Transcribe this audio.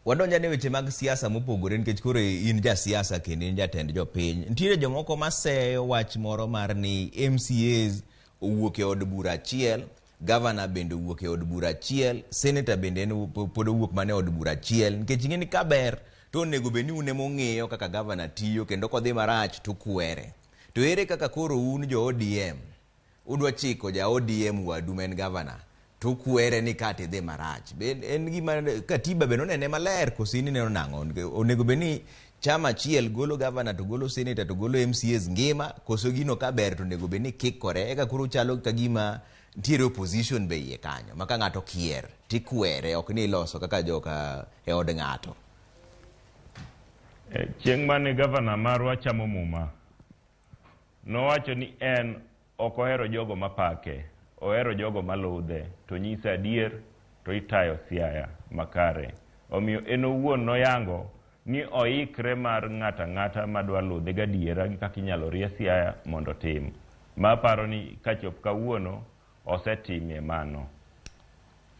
wadonjane weche mag siasa mopogore nikech koro in ja siasa kendo in jatend jopiny. Nitiere jomoko maseyo wach moro mar ni MCAs owuok e od bura achiel, governor bende owuok e od bura achiel, senator bende pod owuok mane od bura achiel, nikech ing'eni kaber to onego beni une mong'eyo kaka governor tiyo kendo kodhi marach to kwere. To ere kaka koro un jo ODM udwa chiko ja ODM wadu men governor to kwere ni kati dhi marach. En gima katiba bende onene maler kosini neno nang'o. Onego beni chama achiel golo governor to golo senator to golo MCAs ngima, koso gino kaber to onego beni kikore. Eka koro chalo kagima ntiere opposition be iye kanyo maka ng'ato kier tikwere ok ni loso kaka joka e od ng'ato. Chieng' mane governor marwa chamo muma nowacho ni en ok ohero jogo mapake, ohero jogo maludhe, to nyisa adier to itayo siaya makare. Omiyo en owuon noyango ni oikre mar ng'ata madwa ludhe gadiera gi kaka inyalo rie siaya mondo tim. Ma paro ni kachop kawuono osetimie mano.